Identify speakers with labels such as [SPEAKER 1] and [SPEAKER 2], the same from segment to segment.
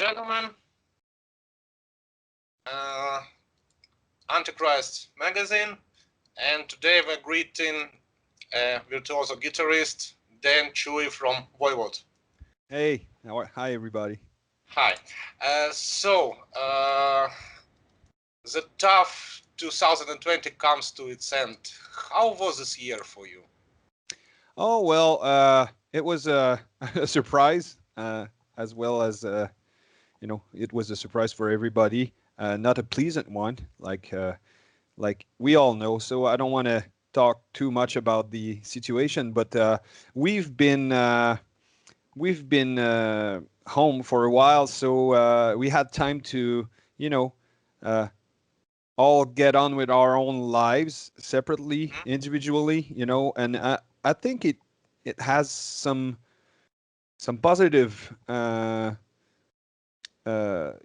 [SPEAKER 1] gentlemen, uh, Antichrist magazine, and today we're greeting virtuoso guitarist Dan Chewy from Voivod.
[SPEAKER 2] Hey, hi everybody.
[SPEAKER 1] Hi. The tough 2020 comes to its end. How was this year for you?
[SPEAKER 2] Oh well, it was a surprise, as well as it was a surprise for everybody. Not a pleasant one, like we all know. So I don't want to talk too much about the situation, but we've been uh, we've been home for a while, so we had time to you know. Uh, all get on with our own lives separately,
[SPEAKER 1] Mhm.
[SPEAKER 2] individually, and I think it has some positive,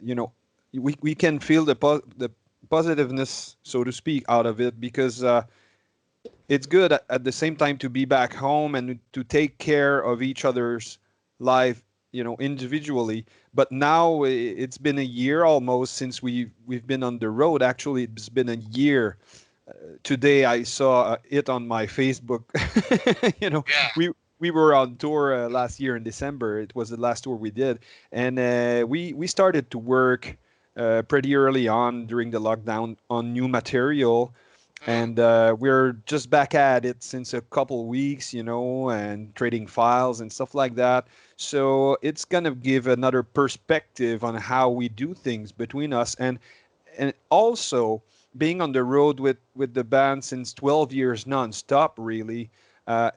[SPEAKER 2] you know, we can feel the positiveness, so to speak, out of it because it's good at the same time to be back home and to take care of each other's life, individually. But now it's been a year almost since we've been on the road. Actually, it's been a year. Today I saw it on my Facebook. you know,
[SPEAKER 1] Yeah.
[SPEAKER 2] we were on tour last year in December. It was the last tour we did, and we started to work pretty early on during the lockdown on new material,
[SPEAKER 1] Mm.
[SPEAKER 2] and we're just back at it since a couple weeks, and trading files and stuff like that. So it's gonna give another perspective on how we do things between us, and also being on the road with the band since 12 years nonstop, really.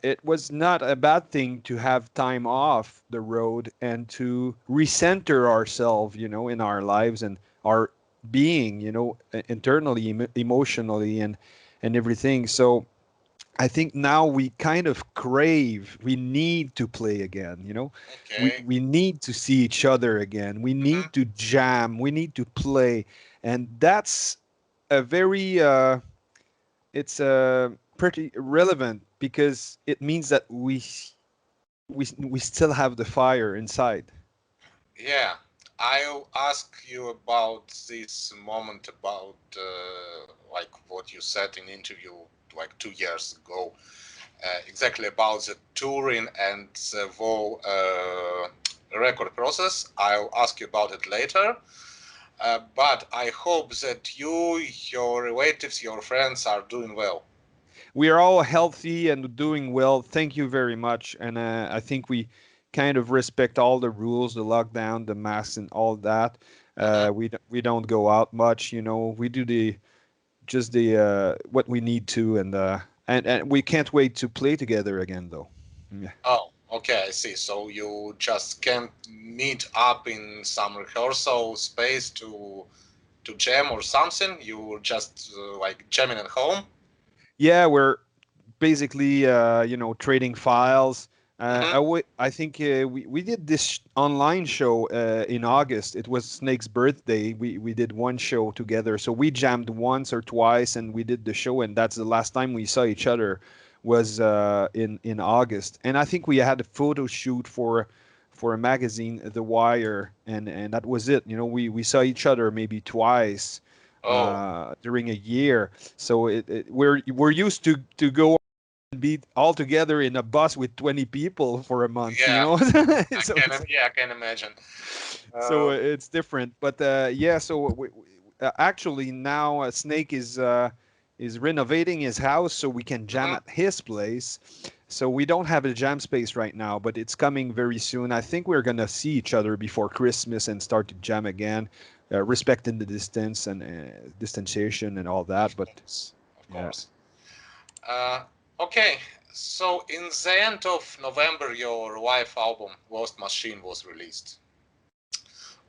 [SPEAKER 2] It was not a bad thing to have time off the road and to recenter ourselves, in our lives and our being, internally, emotionally, and everything. So I think now we kind of crave, we need to play again,
[SPEAKER 1] Okay.
[SPEAKER 2] we need to see each other again. We
[SPEAKER 1] Mhm.
[SPEAKER 2] need to jam, we need to play. And that's a very, it's pretty relevant because it means that we still have the fire inside.
[SPEAKER 1] Yeah, I'll ask you about this moment about like what you said in interview like 2 years ago, exactly about the touring and the whole record process. I'll ask you about it later. But I hope that you, your relatives, your friends are doing well.
[SPEAKER 2] We are all healthy and doing well. Thank you very much. And I think we kind of respect all the rules, the lockdown, the masks, and all that.
[SPEAKER 1] Mhm.
[SPEAKER 2] We don't go out much. We do the just the what we need to, and we can't wait to play together again, though. Yeah.
[SPEAKER 1] Oh, okay, I see. So you just can't meet up in some rehearsal space to jam or something. You just like jamming at home.
[SPEAKER 2] Yeah, we're basically trading files.
[SPEAKER 1] Hmm.
[SPEAKER 2] I think we did this online show in August. It was Snake's birthday. We did one show together, so we jammed once or twice, and we did the show. And that's the last time we saw each other was in August. And I think we had a photo shoot for a magazine, The Wire, and that was it. We saw each other maybe twice
[SPEAKER 1] Oh,
[SPEAKER 2] during a year. So we're used to go and be all together in a bus with 20 people for a month,
[SPEAKER 1] yeah,
[SPEAKER 2] so it's
[SPEAKER 1] yeah, I can imagine.
[SPEAKER 2] so
[SPEAKER 1] Uh,
[SPEAKER 2] it's different. But yeah, so actually now Snake is renovating his house so we can jam
[SPEAKER 1] mhm.
[SPEAKER 2] at his place. So we don't have a jam space right now, but it's coming very soon. I think we're gonna see each other before Christmas and start to jam again, respecting the distance and distanciation and all that.
[SPEAKER 1] Of
[SPEAKER 2] But
[SPEAKER 1] course, of
[SPEAKER 2] yeah.
[SPEAKER 1] course. Uh, okay, so in the end of November, your live album Lost Machine was released.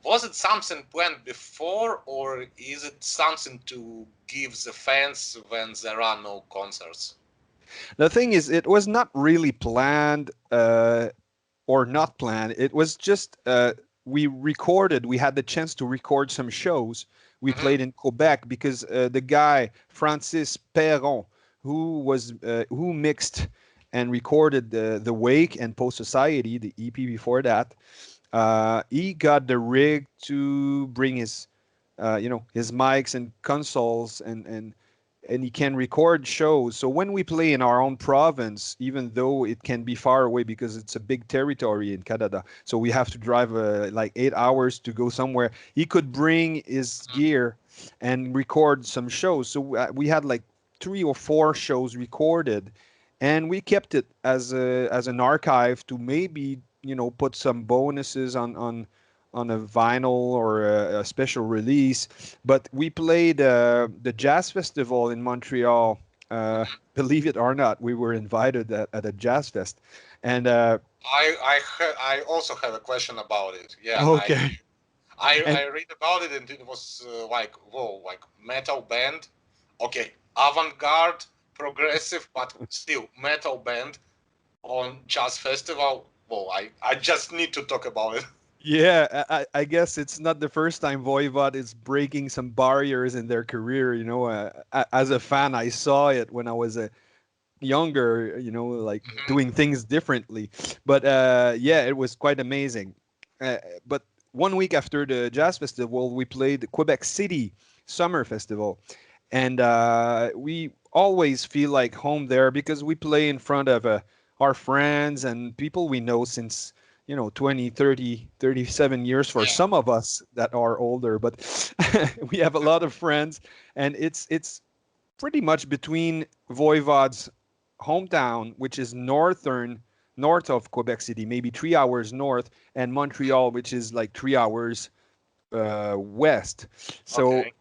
[SPEAKER 1] Was it something planned before, or is it something to give the fans when there are no concerts?
[SPEAKER 2] The thing is, it was not really planned or not planned. It was just we recorded. We had the chance to record some shows. We
[SPEAKER 1] Hmm.
[SPEAKER 2] played in Quebec because the guy Francis Perron, who mixed and recorded the Wake and Post Society, the EP before that, He got the rig to bring his, his mics and consoles, and he can record shows. So when we play in our own province, even though it can be far away because it's a big territory in Canada, so we have to drive like 8 hours to go somewhere, he could bring his gear and record some shows. So we had like 3 or 4 shows recorded, and we kept it as an archive to maybe put some bonuses on a vinyl or a special release. But we played the jazz festival in Montreal. Believe it or not, we were invited at a jazz fest, and
[SPEAKER 1] I also have a question about it. Yeah,
[SPEAKER 2] okay,
[SPEAKER 1] I
[SPEAKER 2] and
[SPEAKER 1] read about it, and it was like, whoa, like metal band. Okay, avant-garde, progressive, but still metal band on jazz festival. Whoa, I just need to talk about it.
[SPEAKER 2] yeah, I guess it's not the first time Voivod is breaking some barriers in their career. As a fan, I saw it when I was a younger, like
[SPEAKER 1] Mhm.
[SPEAKER 2] doing things differently. But yeah, it was quite amazing. But 1 week after the jazz festival, we played the Quebec City Summer Festival, and we always feel like home there because we play in front of our friends and people we know since 20, 30, 37 years for
[SPEAKER 1] Yeah.
[SPEAKER 2] some of us that are older, but we have a lot of friends, and it's pretty much between Voivod's hometown, which is north of Quebec City, maybe 3 hours north, and Montreal, which is like 3 hours west. So
[SPEAKER 1] Okay.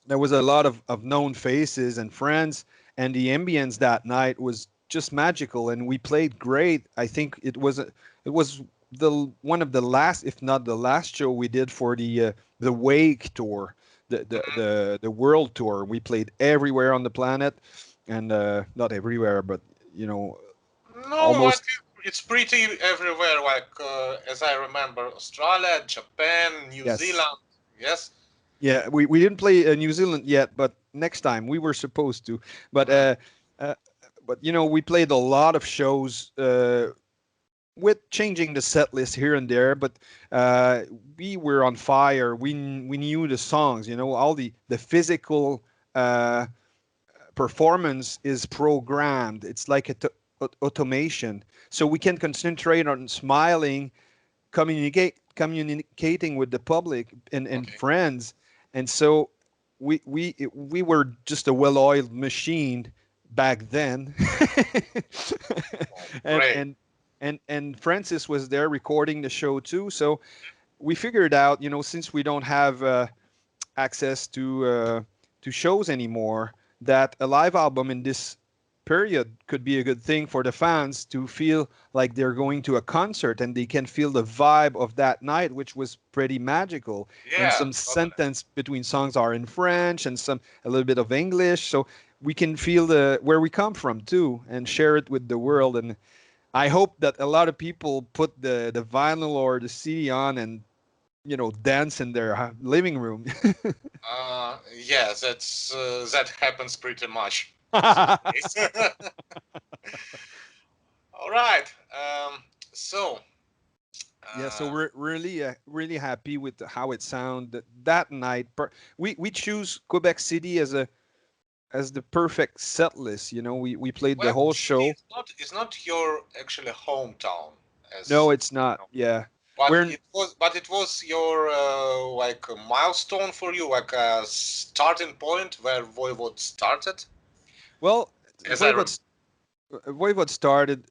[SPEAKER 2] there was a lot of known faces and friends, and the ambience that night was just magical, and we played great. I think it was the one of the last, if not the last show we did for the Wake tour,
[SPEAKER 1] Mhm.
[SPEAKER 2] the world tour. We played everywhere on the planet, and not everywhere, but you know
[SPEAKER 1] No, like
[SPEAKER 2] almost.
[SPEAKER 1] it's pretty everywhere. Like as I remember, Australia, Japan, New
[SPEAKER 2] Yes.
[SPEAKER 1] Zealand. Yes.
[SPEAKER 2] Yeah, we didn't play New Zealand yet, but next time we were supposed to. But
[SPEAKER 1] Mhm.
[SPEAKER 2] uh, we played a lot of shows with changing the set list here and there. But uh, we were on fire. We knew the songs. All the physical performance is programmed. It's like automation, so we can concentrate on smiling, communicating with the public and
[SPEAKER 1] Okay.
[SPEAKER 2] friends. And so we were just a well-oiled machine back then.
[SPEAKER 1] Oh,
[SPEAKER 2] and
[SPEAKER 1] great.
[SPEAKER 2] and and Francis was there recording the show too, so we figured out, since we don't have access to shows anymore, that a live album in this period could be a good thing for the fans to feel like they're going to a concert, and they can feel the vibe of that night, which was pretty magical. And
[SPEAKER 1] Yeah,
[SPEAKER 2] some
[SPEAKER 1] totally.
[SPEAKER 2] sentence between songs are in French and some a little bit of English, so we can feel the where we come from too and share it with the world. And I hope that a lot of people put the vinyl or the CD on and dance in their living room.
[SPEAKER 1] Yeah, that happens pretty much these days. All right. So,
[SPEAKER 2] Yeah, so
[SPEAKER 1] uh,
[SPEAKER 2] we're really happy with how it sounded that night. We choose Quebec City as the perfect set list. We played the
[SPEAKER 1] Quebec
[SPEAKER 2] whole
[SPEAKER 1] City
[SPEAKER 2] show.
[SPEAKER 1] is not your actually hometown,
[SPEAKER 2] No,
[SPEAKER 1] as
[SPEAKER 2] it's not. Yeah,
[SPEAKER 1] but
[SPEAKER 2] we're
[SPEAKER 1] it was your like a milestone for you, like a starting point where Voivod started,
[SPEAKER 2] well.
[SPEAKER 1] as I remember.
[SPEAKER 2] Voivod started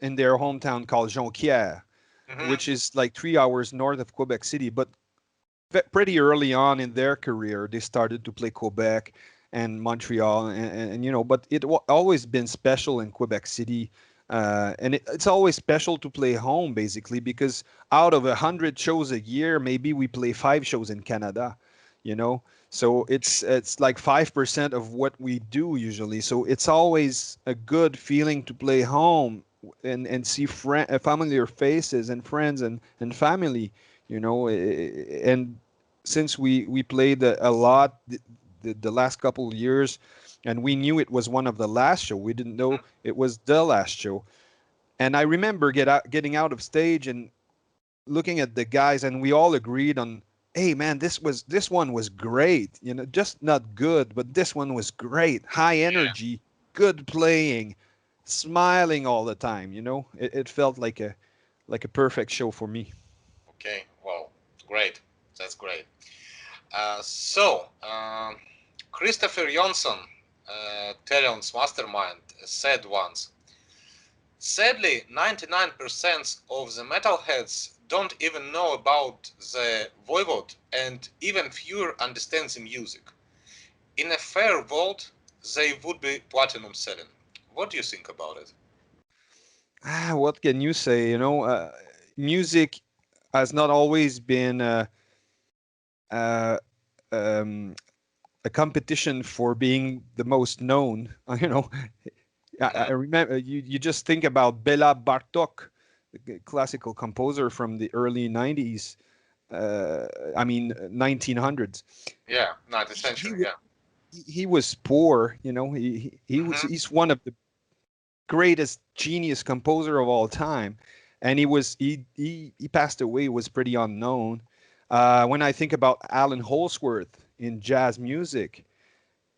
[SPEAKER 2] in their hometown called Jonquière,
[SPEAKER 1] Hmm.
[SPEAKER 2] which is like 3 hours north of Quebec City. But pretty early on in their career, they started to play Quebec and Montreal, and but always been special in Quebec City, and it's always special to play home basically because out of 100 shows a year, maybe we play 5 shows in Canada, you know. So it's like 5% of what we do usually. So it's always a good feeling to play home and see familiar faces and friends and family, and since we played a lot the last couple of years, and we knew it was one of the last show. We didn't know it was the last show. And I remember getting out of stage, and looking at the guys, and we all agreed on, hey man, this one was great. You know, just not good, but this one was great. High
[SPEAKER 1] Yeah.
[SPEAKER 2] energy, good playing, smiling all the time. You know, it felt like a perfect show for me.
[SPEAKER 1] Okay. Well, great. That's great. So, Christopher Jonsson, Thelon's mastermind, said once, sadly, 99% of the metalheads don't even know about the Voivod, and even fewer understand the music. In a fair world, they would be platinum selling. What do you think about it?
[SPEAKER 2] What can you say? You know, music has not always been uh, um, a competition for being the most known. You know, I
[SPEAKER 1] Mm-hmm.
[SPEAKER 2] remember you just think about Bela Bartok, the classical composer from the early 90s. Uh, I mean, 1900s.
[SPEAKER 1] Yeah, 19th
[SPEAKER 2] He,
[SPEAKER 1] century,
[SPEAKER 2] he,
[SPEAKER 1] yeah.
[SPEAKER 2] he was poor, you know.
[SPEAKER 1] Mm-hmm.
[SPEAKER 2] He's one of the greatest genius composer of all time, and he passed away, was pretty unknown. When I think about Alan Holsworth in jazz music,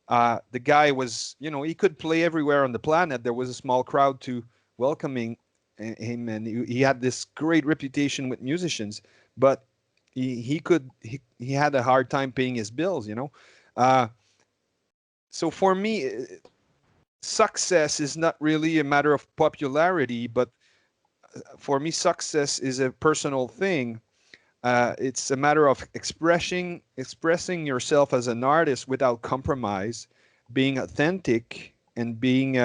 [SPEAKER 2] the guy was, you know, he could play everywhere on the planet. There was a small crowd to welcoming him, and he had this great reputation with musicians, but he had a hard time paying his bills, you know. Uh, so for me, success is not really a matter of popularity, but for me, success is a personal thing. It's a matter of expressing yourself as an artist without compromise, being authentic, and being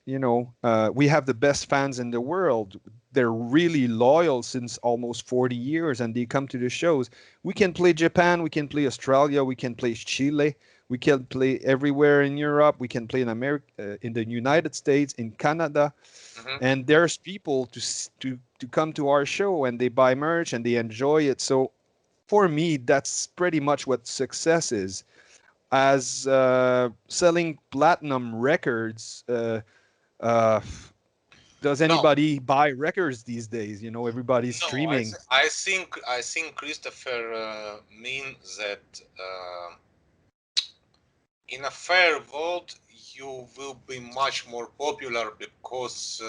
[SPEAKER 2] we have the best fans in the world. They're really loyal since almost 40 years, and they come to the shows. We can play Japan, we can play Australia, we can play Chile, we can play everywhere in Europe, we can play in America, in the United States, in Canada,
[SPEAKER 1] Mm-hmm.
[SPEAKER 2] and there's people to come to our show, and they buy merch and they enjoy it. So for me, that's pretty much what success is. As selling platinum records. Uh, does
[SPEAKER 1] No,
[SPEAKER 2] anybody buy records these days? You know, everybody's
[SPEAKER 1] no,
[SPEAKER 2] streaming.
[SPEAKER 1] I think Christopher means that in a fair world you will be much more popular because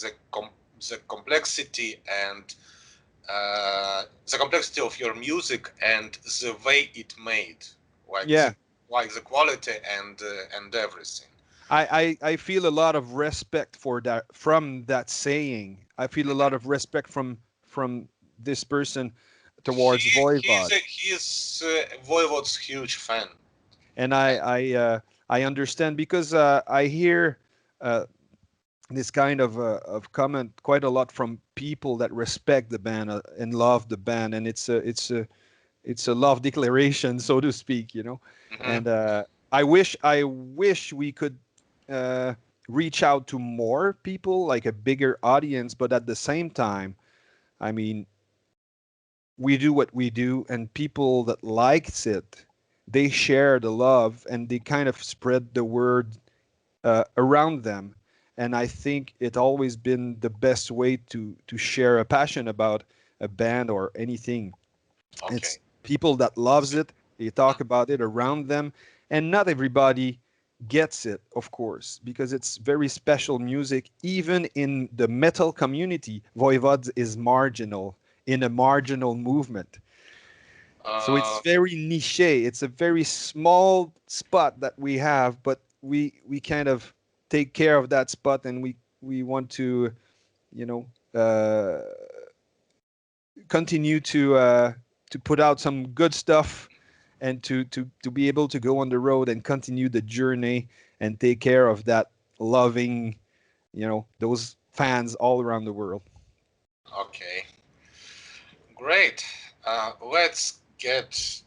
[SPEAKER 1] the complexity and the complexity of your music and the way it made, like the
[SPEAKER 2] Yeah,
[SPEAKER 1] quality and everything.
[SPEAKER 2] I feel a lot of respect for that from that saying. I feel a lot of respect from this person towards Voivod,
[SPEAKER 1] He is Voivod's huge fan.
[SPEAKER 2] and
[SPEAKER 1] And,
[SPEAKER 2] I understand because I hear uh, this kind of comment quite a lot from people that respect the band and love the band, and it's a love declaration, so to speak, you know.
[SPEAKER 1] mhm.
[SPEAKER 2] And I wish we could uh, reach out to more people, like a bigger audience, but at the same time, I mean, we do what we do, and people that likes it, they share the love and they kind of spread the word around them. And I think it always been the best way to share a passion about a band or anything.
[SPEAKER 1] Okay.
[SPEAKER 2] It's people that loves it, they talk about it around them, and not everybody gets it, of course, because it's very special music. Even in the metal community, Voivod is marginal, in a marginal movement. So it's
[SPEAKER 1] Uh,
[SPEAKER 2] very niche. It's a very small spot that we have, but we kind of take care of that spot, and we want to, you know, continue to put out some good stuff, and to be able to go on the road and continue the journey and take care of that loving, those fans all around the world.
[SPEAKER 1] okay. Great. Let's get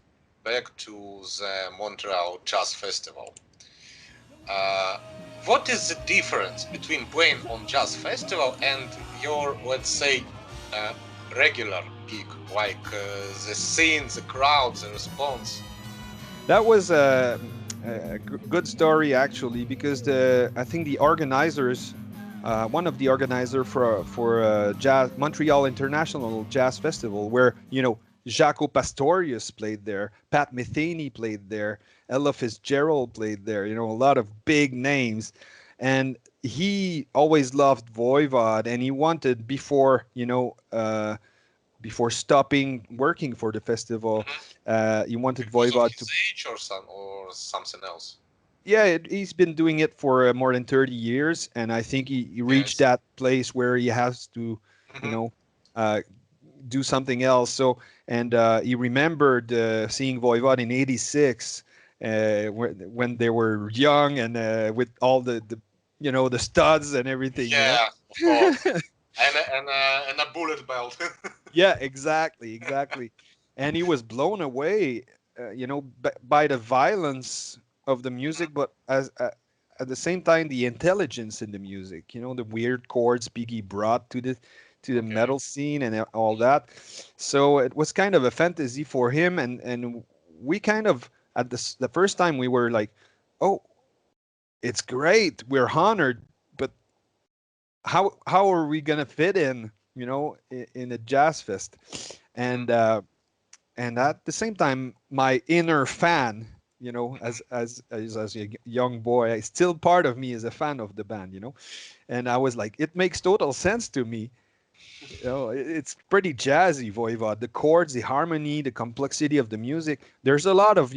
[SPEAKER 1] back to the Montreal Jazz Festival. Uh, what is the difference between playing on jazz festival and your, let's say, uh, regular gig, like the scene, the crowd, the response?
[SPEAKER 2] That was a good story, actually, because I think the organizers one of the organizer for jazz Montreal International Jazz Festival, where Jaco Pastorius played there, Pat Metheny played there, Ella Fitzgerald played there. A lot of big names, and he always loved Voivod, and he wanted before stopping working for the festival,
[SPEAKER 1] Hmm.
[SPEAKER 2] he wanted
[SPEAKER 1] Because of
[SPEAKER 2] Voivod
[SPEAKER 1] his
[SPEAKER 2] to.
[SPEAKER 1] age or something else.
[SPEAKER 2] Yeah, he's been doing it for more than 30 years, and I think he reached
[SPEAKER 1] Yes.
[SPEAKER 2] that place where he has to, you
[SPEAKER 1] Hmm.
[SPEAKER 2] know, uh, do something else. So, and he remembered seeing Voivod in '86 when they were young and with all the studs and everything.
[SPEAKER 1] Yeah, of course. And a bullet belt.
[SPEAKER 2] Yeah, exactly, exactly. And he was blown away, by the violence of the
[SPEAKER 1] Mhm.
[SPEAKER 2] music, but at the same time, the intelligence in the music. The weird chords Biggie brought to the
[SPEAKER 1] Okay.
[SPEAKER 2] metal scene and all that. So it was kind of a fantasy for him, and we kind of at the first time we were like, oh, it's great, we're honored, but how are we gonna fit in, in a jazz fest?
[SPEAKER 1] Hmm.
[SPEAKER 2] And and at the same time, my inner fan,
[SPEAKER 1] Hmm.
[SPEAKER 2] as a young boy, still part of me is a fan of the band, and I was like, it makes total sense to me. It's pretty jazzy, Voivod. The chords, the harmony, the complexity of the music. There's a lot of,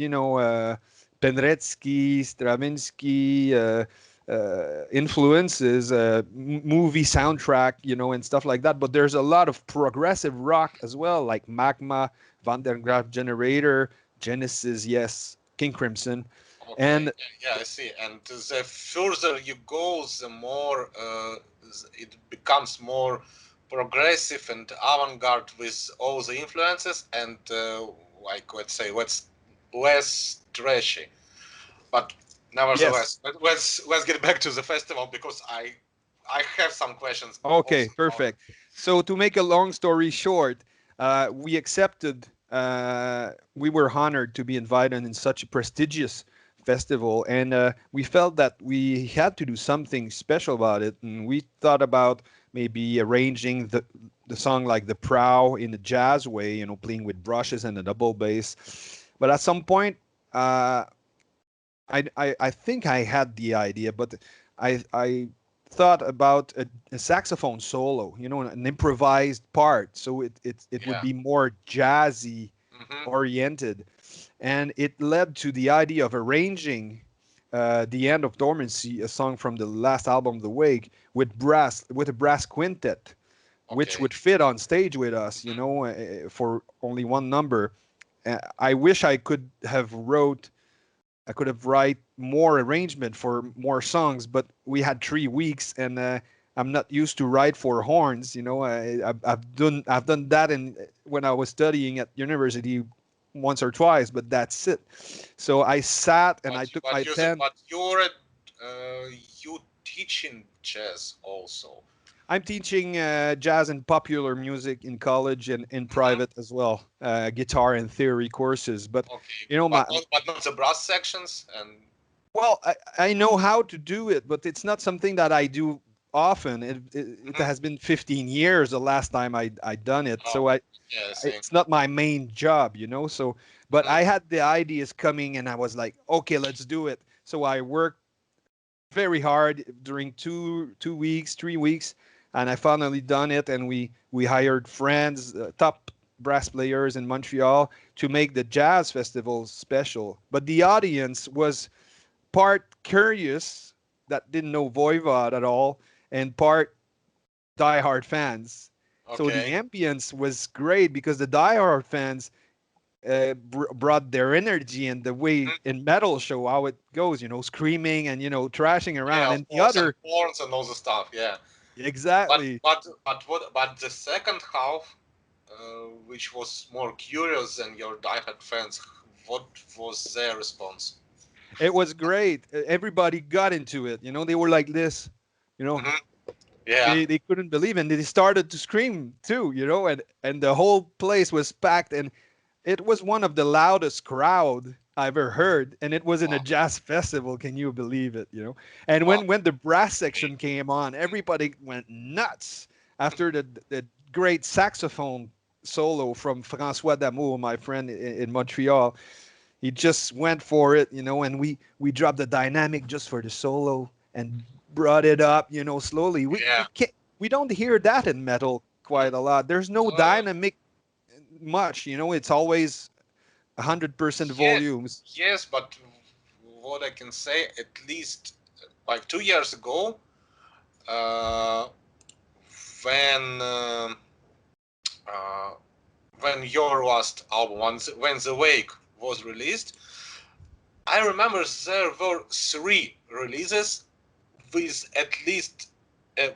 [SPEAKER 2] Penderecki, Stravinsky influences, movie soundtrack, and stuff like that. But there's a lot of progressive rock as well, like Magma, Van der Graaf Generator, Genesis, yes, King Crimson,
[SPEAKER 1] Okay.
[SPEAKER 2] and
[SPEAKER 1] Yeah, I see. And the further you go, the more it becomes more progressive and avant-garde with all the influences, and like let's say, less trashy. But nevertheless,
[SPEAKER 2] yes.
[SPEAKER 1] let's get back to the festival because I have some questions
[SPEAKER 2] Okay,
[SPEAKER 1] also about it.
[SPEAKER 2] perfect. So to make a long story short, we accepted. We were honored to be invited in such a prestigious festival, and we felt that we had to do something special about it. And we thought about maybe arranging the song like the Prow in a jazz way, playing with brushes and a double bass. But at some point, uh, I think I had the idea, but I thought about a saxophone solo, an improvised part, so it would
[SPEAKER 1] Yeah.
[SPEAKER 2] be more jazzy
[SPEAKER 1] Hmm.
[SPEAKER 2] oriented, and it led to the idea of arranging the end of Dormancy, a song from the last album, The Wake, with a brass quintet, which
[SPEAKER 1] Okay.
[SPEAKER 2] would fit on stage with us,
[SPEAKER 1] Mhm.
[SPEAKER 2] for only one number. I wish I could have write more arrangement for more songs, but we had 3 weeks, and I'm not used to write for horns. I've done that when I was studying at university once or twice, but that's it. So I sat and I took my pen.
[SPEAKER 1] But you're you teaching jazz also.
[SPEAKER 2] I'm teaching jazz and popular music in college and in
[SPEAKER 1] Hmm.
[SPEAKER 2] private as well, guitar and theory courses. But
[SPEAKER 1] Okay,
[SPEAKER 2] my
[SPEAKER 1] but not the brass sections and.
[SPEAKER 2] Well, I know how to do it, but it's not something that I do often. It
[SPEAKER 1] Mhm.
[SPEAKER 2] has been 15 years the last time I done it,
[SPEAKER 1] Oh,
[SPEAKER 2] so
[SPEAKER 1] yeah, I see.
[SPEAKER 2] it's not my main job. So, but
[SPEAKER 1] Mhm.
[SPEAKER 2] I had the ideas coming, and I was like, okay, let's do it. So I worked very hard during 2 weeks, 3 weeks, and I finally done it. And we hired friends, top brass players in Montreal to make the jazz festival special. But the audience was part curious that didn't know Voivod at all, and part diehard fans. So the
[SPEAKER 1] Okay.
[SPEAKER 2] ambience was great because the diehard fans brought their energy and the way
[SPEAKER 1] Mhm.
[SPEAKER 2] in metal show how it goes, screaming and trashing around,
[SPEAKER 1] Yeah, of
[SPEAKER 2] and the
[SPEAKER 1] course, and
[SPEAKER 2] other
[SPEAKER 1] horns and all the stuff. Yeah,
[SPEAKER 2] exactly.
[SPEAKER 1] but the second half, which was more curious than your diehard fans, what was their response?
[SPEAKER 2] It was great. Everybody got into it. They were like this. You know,
[SPEAKER 1] Hmm. Yeah.
[SPEAKER 2] they couldn't believe it. And they started to scream too. And the whole place was packed, and it was one of the loudest crowd I ever heard, and it was in a
[SPEAKER 1] Wow.
[SPEAKER 2] jazz festival. Can you believe it? And
[SPEAKER 1] Wow.
[SPEAKER 2] when the brass section came on, everybody went nuts after the great saxophone solo from François Damour, my friend in Montreal. He just went for it, and we dropped the dynamic just for the solo and brought it up, slowly. We
[SPEAKER 1] Yeah.
[SPEAKER 2] can't we don't hear that in metal quite a lot. There's no
[SPEAKER 1] Uh,
[SPEAKER 2] dynamic much, it's always 100%
[SPEAKER 1] yeah.
[SPEAKER 2] volumes.
[SPEAKER 1] Yes, but what I can say, at least like 2 years ago, uh, when uh, when your last album, when The Wake was released, I remember there were 3 releases with at least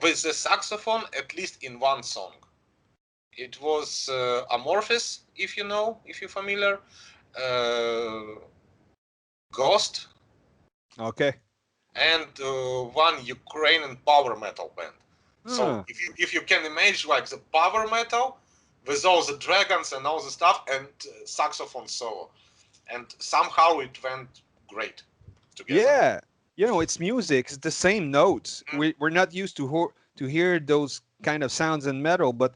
[SPEAKER 1] with the saxophone at least in one song. It was Amorphous, if you're familiar, uh, Ghost,
[SPEAKER 2] Okay.
[SPEAKER 1] and one Ukrainian power metal band. So
[SPEAKER 2] Huh.
[SPEAKER 1] if you can imagine like the power metal with all the dragons and all the stuff and saxophone solo, and somehow it went great together.
[SPEAKER 2] Yeah. It's music. It's the same notes.
[SPEAKER 1] Mm,
[SPEAKER 2] We're not used to hear those kind of sounds in metal, but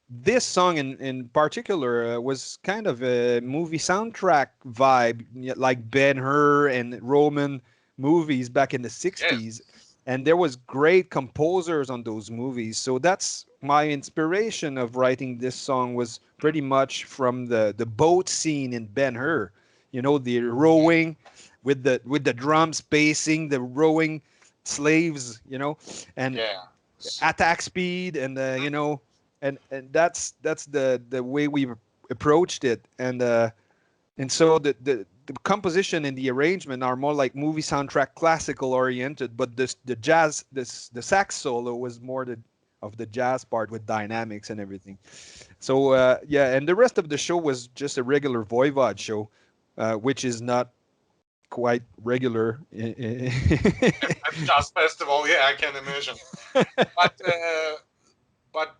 [SPEAKER 2] this song in particular was kind of a movie soundtrack vibe, like Ben-Hur and Roman movies back in the
[SPEAKER 1] yes.
[SPEAKER 2] 60s. And there was great composers on those movies. So that's my inspiration of writing this song was pretty much from the boat scene in Ben-Hur. The rowing with the drums pacing, the rowing slaves, and
[SPEAKER 1] Yeah.
[SPEAKER 2] attack speed and
[SPEAKER 1] Mhm.
[SPEAKER 2] and that's the way we've approached it and so the composition and the arrangement are more like movie soundtrack classical oriented, but the sax solo was more of the jazz part with dynamics and everything. So yeah, and the rest of the show was just a regular Voivod show, which is not quite regular.
[SPEAKER 1] At Jazz Festival, yeah, I can imagine. But but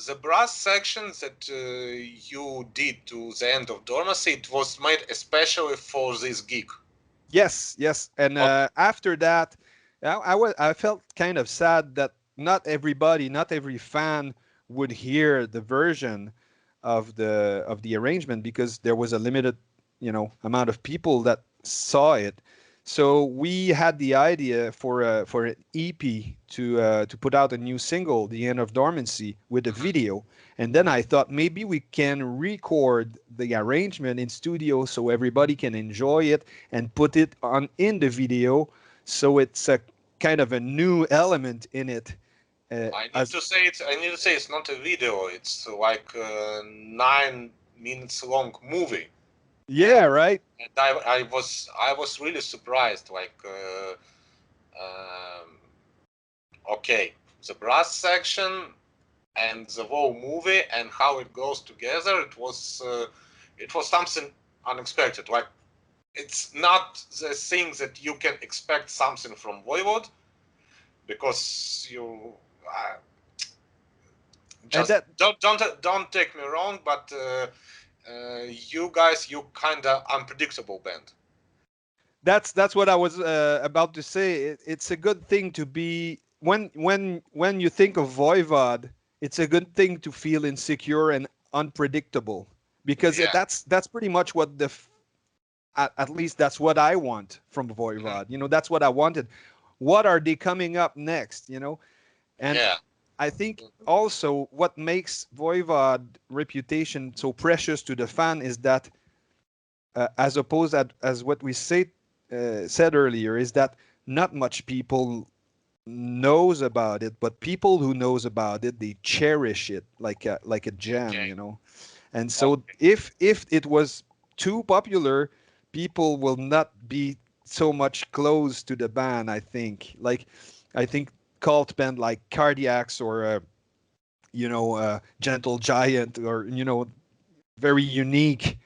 [SPEAKER 1] the brass section that you did to the end of Dormancy, it was made especially for this gig.
[SPEAKER 2] Yes, yes. And
[SPEAKER 1] Okay.
[SPEAKER 2] after that, I felt kind of sad that not every fan would hear the version of the arrangement because there was a limited, amount of people that saw it. So we had the idea for an EP to put out a new single, "The End of Dormancy," with a
[SPEAKER 1] Mhm.
[SPEAKER 2] video. And then I thought maybe we can record the arrangement in studio so everybody can enjoy it and put it on in the video, so it's a kind of a new element in it. As
[SPEAKER 1] I need to say it's not a video. It's like a 9 minutes long movie,
[SPEAKER 2] Yeah,
[SPEAKER 1] and
[SPEAKER 2] right.
[SPEAKER 1] I was really surprised. Like okay, the brass section and the whole movie and how it goes together. It was something unexpected. Like it's not the thing that you can expect something from Voivod because you
[SPEAKER 2] And
[SPEAKER 1] just don't take me wrong, but you guys you kind of unpredictable band.
[SPEAKER 2] that's what I was about to say. It's a good thing to be when you think of Voivod. It's a good thing to feel insecure and unpredictable because
[SPEAKER 1] Yeah.
[SPEAKER 2] that's pretty much what at least that's what I want from
[SPEAKER 1] Mhm.
[SPEAKER 2] Voivod. That's what I wanted. What are they coming up next? And
[SPEAKER 1] Yeah.
[SPEAKER 2] I think also what makes Voivod reputation so precious to the fan is that, as opposed as what we said earlier, is that not much people knows about it, but people who knows about it, they cherish it like a gem,
[SPEAKER 1] Okay.
[SPEAKER 2] And so
[SPEAKER 1] Okay.
[SPEAKER 2] if it was too popular, people will not be so much close to the band. I think cult band like Cardiacs or Gentle Giant or very unique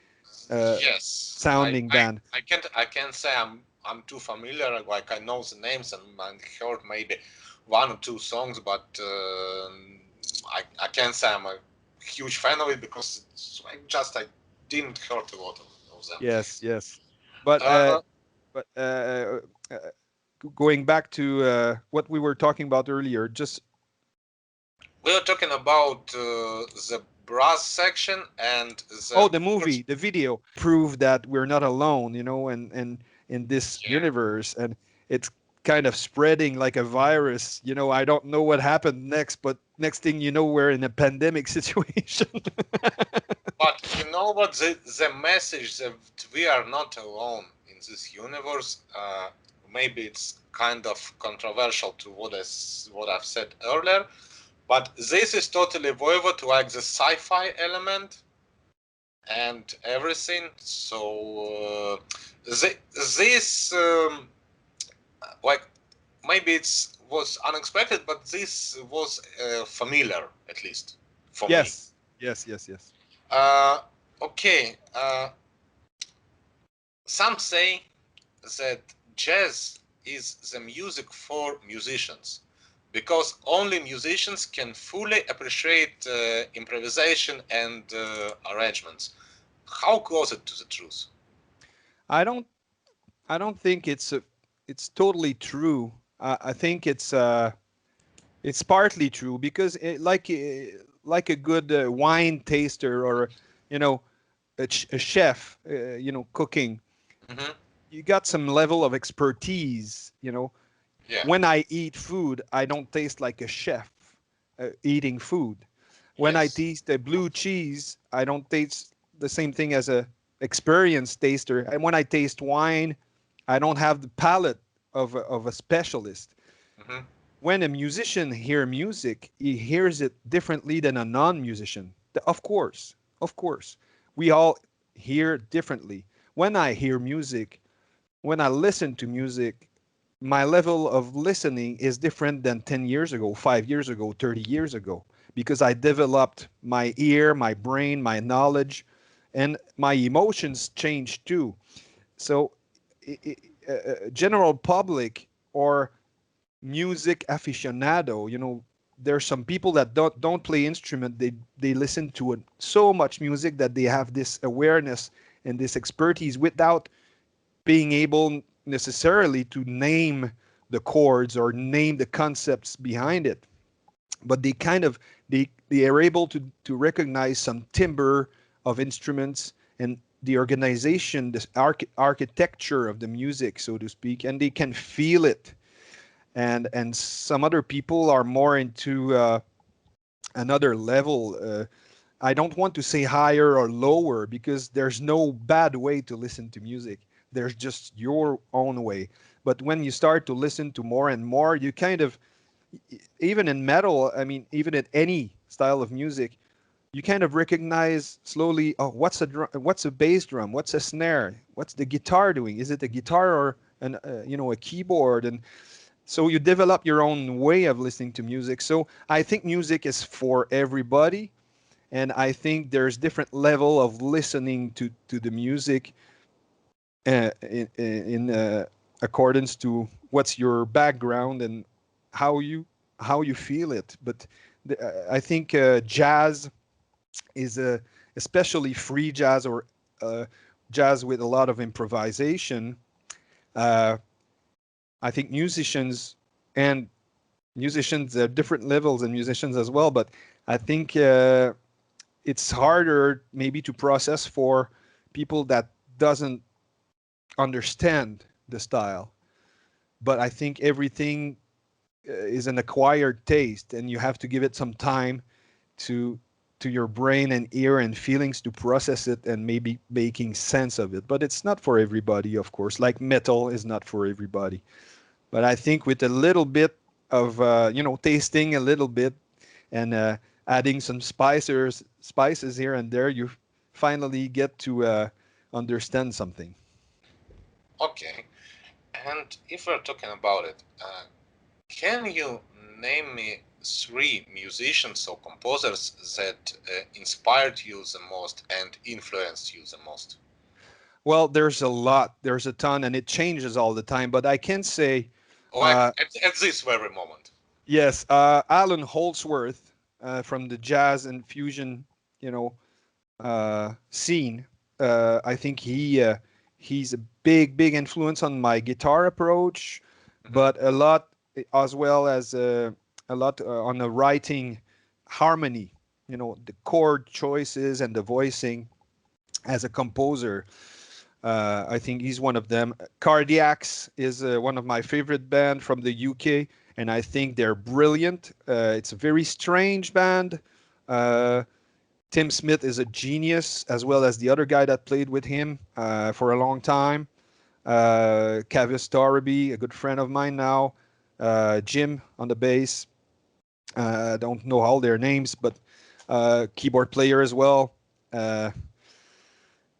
[SPEAKER 2] uh,
[SPEAKER 1] Yes.
[SPEAKER 2] sounding band.
[SPEAKER 1] I can't say I'm too familiar. Like I know the names and I heard maybe 1 or 2 songs, but I can't say I'm a huge fan of it because I didn't heard a lot of them.
[SPEAKER 2] Yes, yes. But
[SPEAKER 1] Uh,
[SPEAKER 2] but going back to what we were talking about earlier, just
[SPEAKER 1] we are talking about the brass section and
[SPEAKER 2] oh,
[SPEAKER 1] the
[SPEAKER 2] the movie, the video prove that we're not alone, you know, and in this
[SPEAKER 1] yeah.
[SPEAKER 2] universe, and it's kind of spreading like a virus. You know, I don't know what happened next, but next thing you know, we're in a pandemic situation.
[SPEAKER 1] But you know what? The message that we are not alone in this universe. Maybe it's kind of controversial to what I've said earlier, but this is totally Voivod, like the sci-fi element and everything. So this like maybe it was unexpected, but this was familiar at least for me.
[SPEAKER 2] Yes, yes, yes, yes.
[SPEAKER 1] Uh, okay. Some say that jazz is the music for musicians because only musicians can fully appreciate improvisation and arrangements. How close it to the truth?
[SPEAKER 2] I don't, I don't think it's totally true. I think it's partly true because like a good wine taster or you know a chef, you know, cooking,
[SPEAKER 1] Hmm.
[SPEAKER 2] you got some level of expertise, you know.
[SPEAKER 1] Yeah.
[SPEAKER 2] When I eat food, I don't taste like a chef eating food. When I
[SPEAKER 1] Yes.
[SPEAKER 2] taste a blue cheese, I don't taste the same thing as a experienced taster. And when I taste wine, I don't have the palate of a specialist.
[SPEAKER 1] Hmm.
[SPEAKER 2] When a musician hear music, he hears it differently than a non-musician. Of course, we all hear differently. When I hear music, when I listen to music, my level of listening is different than 10 years ago, 5 years ago, 30 years ago, because I developed my ear, my brain, my knowledge, and my emotions changed too. So, general public or music aficionado, you know, there's some people that don't play instrument. They listen to it, so much music that they have this awareness and this expertise without being able necessarily to name the chords or name the concepts behind it, but they kind of they are able to recognize some timbre of instruments and the organization, this architecture of the music, so to speak, and they can feel it. And some other people are more into another level. I don't want to say higher or lower because there's no bad way to listen to music. There's just your own way. But when you start to listen to more and more, you kind of, even in metal, I mean, even in any style of music, you kind of recognize slowly, oh, what's a bass drum? What's a snare? What's the guitar doing? Is it a guitar or a keyboard? And so you develop your own way of listening to music. So I think music is for everybody, and I think there's different level of listening to the music in accordance to what's your background and how you how you feel it. But I think jazz is especially free jazz or uh, jazz with a lot of improvisation. Uh, I think and musicians are different levels and musicians as well, but I think it's harder maybe to process for people that doesn't understand the style. But I think everything is an acquired taste, and you have to give it some time to to your brain and ear and feelings to process it and maybe making sense of it. But it's not for everybody, of course. Like metal is not for everybody. But I think with a little bit of tasting a little bit and adding some spices here and there, you finally get to understand something.
[SPEAKER 1] Okay. And if we're talking about it, can you name me three musicians or composers that inspired you the most and influenced you the most?
[SPEAKER 2] Well, there's a lot, there's a ton, and it changes all the time. But I can say,
[SPEAKER 1] Like
[SPEAKER 2] uh,
[SPEAKER 1] at this very moment.
[SPEAKER 2] yes, Alan Holdsworth from the jazz and fusion, scene. I think he's a big influence on my guitar approach,
[SPEAKER 1] Hmm.
[SPEAKER 2] but a lot as well as a lot on the writing harmony. You know, the chord choices and the voicing as a composer. I think he's one of them. Cardiacs is one of my favorite band from the UK, and I think they're brilliant. It's a very strange band. Uh, Tim Smith is a genius, as well as the other guy that played with him for a long time. Kavis Darby, a good friend of mine now. Jim on the bass. I don't know all their names, but keyboard player as well. Uh,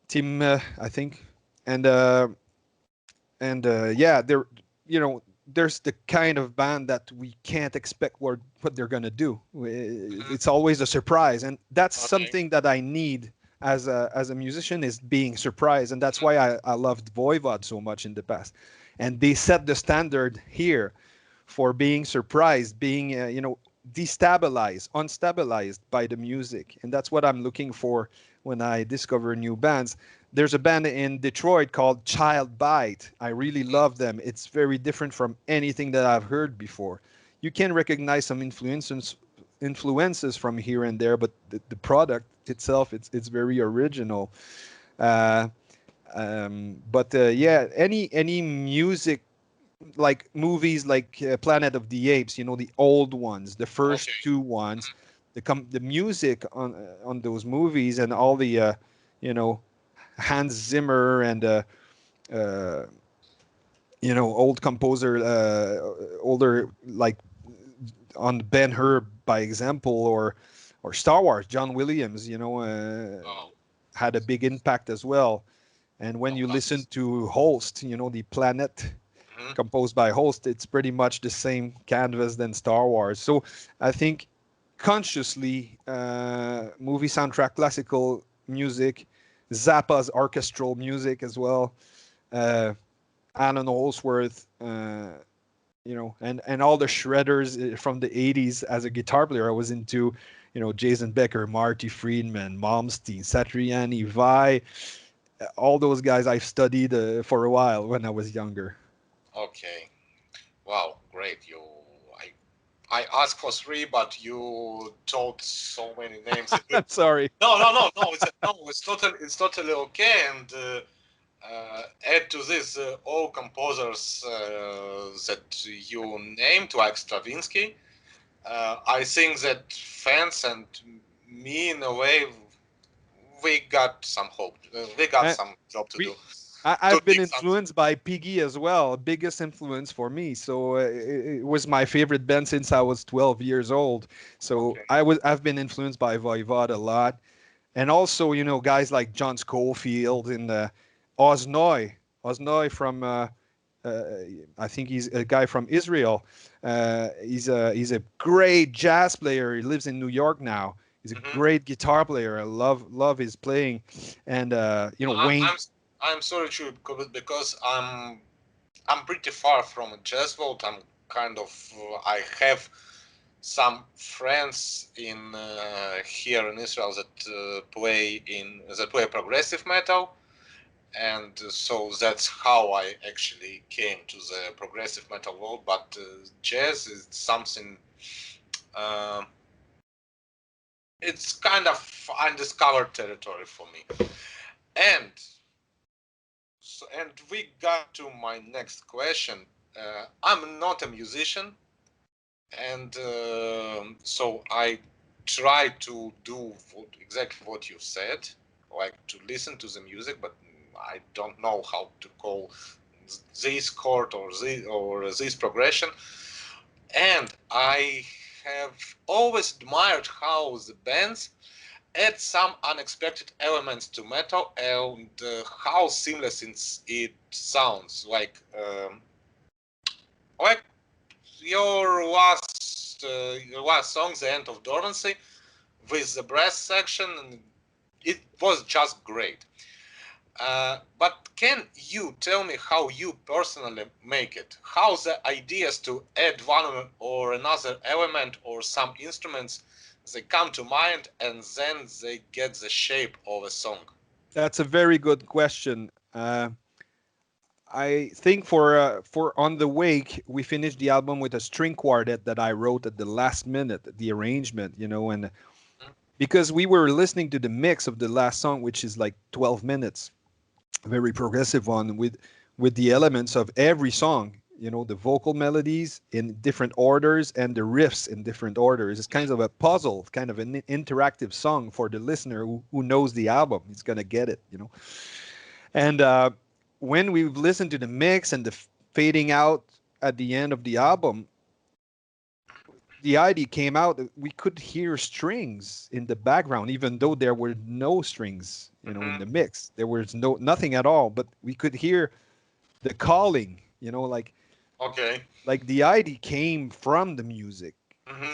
[SPEAKER 2] Tim, I think, and yeah, they're there's the kind of band that we can't expect what they're gonna do.
[SPEAKER 1] Hmm.
[SPEAKER 2] It's always a surprise, and that's
[SPEAKER 1] Okay.
[SPEAKER 2] something that I need as a musician, is being surprised, and that's
[SPEAKER 1] Hmm.
[SPEAKER 2] why I loved Voivod so much in the past, and they set the standard here for being surprised, being destabilized, unstabilized by the music, and that's what I'm looking for when I discover new bands. There's a band in Detroit called Child Bite. I really love them. It's very different from anything that I've heard before. You can recognize some influences from here and there, but the product itself, it's very original. Uh, but yeah, any music, like movies like Planet of the Apes, the old ones, the first
[SPEAKER 1] Okay.
[SPEAKER 2] two ones, the music on those movies, and all the you know Hans Zimmer and uh, old composer, older, like on Ben Hur, by example, or Star Wars, John Williams,
[SPEAKER 1] Oh,
[SPEAKER 2] had a big impact as well. And when you listen
[SPEAKER 1] fantastic.
[SPEAKER 2] to Holst, the Planet
[SPEAKER 1] Hmm.
[SPEAKER 2] composed by Holst, it's pretty much the same canvas than Star Wars. So I think consciously, movie soundtrack, classical music, Zappa's orchestral music as well, uh, Alan Holsworth, and all the shredders from the 80s. As a guitar player, I was into, Jason Becker, Marty Friedman, Malmsteen, Satriani, Vai, all those guys I've studied for a while when I was younger.
[SPEAKER 1] Okay. Wow, great. I asked for three, but you told so many names.
[SPEAKER 2] I'm sorry.
[SPEAKER 1] No, no, no, no. It's totally okay. And add to this all composers that you named, like Stravinsky. I think that fans and me, in a way, we got some hope. We got
[SPEAKER 2] Uh,
[SPEAKER 1] some job to
[SPEAKER 2] we
[SPEAKER 1] do to
[SPEAKER 2] I've been
[SPEAKER 1] dig something.
[SPEAKER 2] influenced by Piggy as well, biggest influence for me. So it was my favorite band since I was 12 years old. So
[SPEAKER 1] Okay.
[SPEAKER 2] I've been influenced by Voivod a lot, and also guys like John Schofield and Oznoy, Oznoy from uh, I think he's a guy from Israel. He's a great jazz player. He lives in New York now. He's a
[SPEAKER 1] Hmm.
[SPEAKER 2] great guitar player. I love his playing, and
[SPEAKER 1] I,
[SPEAKER 2] Wayne.
[SPEAKER 1] I'm sorry to, because I'm pretty far from a jazz vault. I'm kind of I have some friends in here in Israel that play progressive metal, and so that's how I actually came to the progressive metal world. But jazz is something. Uh, it's kind of undiscovered territory for me. And and we got to my next question. I'm not a musician, and so I try to do exactly what you said, like to listen to the music, but I don't know how to call this chord or this progression. And I have always admired how the bands add some unexpected elements to metal, and how seamless it sounds. Like your last song, "The End of Dormancy," with the brass section, it was just great. But can you tell me how you personally make it? How the ideas to add one or another element or some instruments, they come to mind, and then they get the shape of a song.
[SPEAKER 2] That's a very good question. I think for On the Wake, we finished the album with a string quartet that I wrote at the last minute, the arrangement, and because we were listening to the mix of the last song, which is like 12 minutes, very progressive one with the elements of every song, the vocal melodies in different orders and the riffs in different orders. It's kind of a puzzle, kind of an interactive song for the listener who knows the album. He's gonna get it. And when we've listened to the mix and the fading out at the end of the album, the idea came out that we could hear strings in the background, even though there were no strings, in the mix. There was nothing at all, but we could hear the calling,
[SPEAKER 1] Okay.
[SPEAKER 2] like the idea came from the music.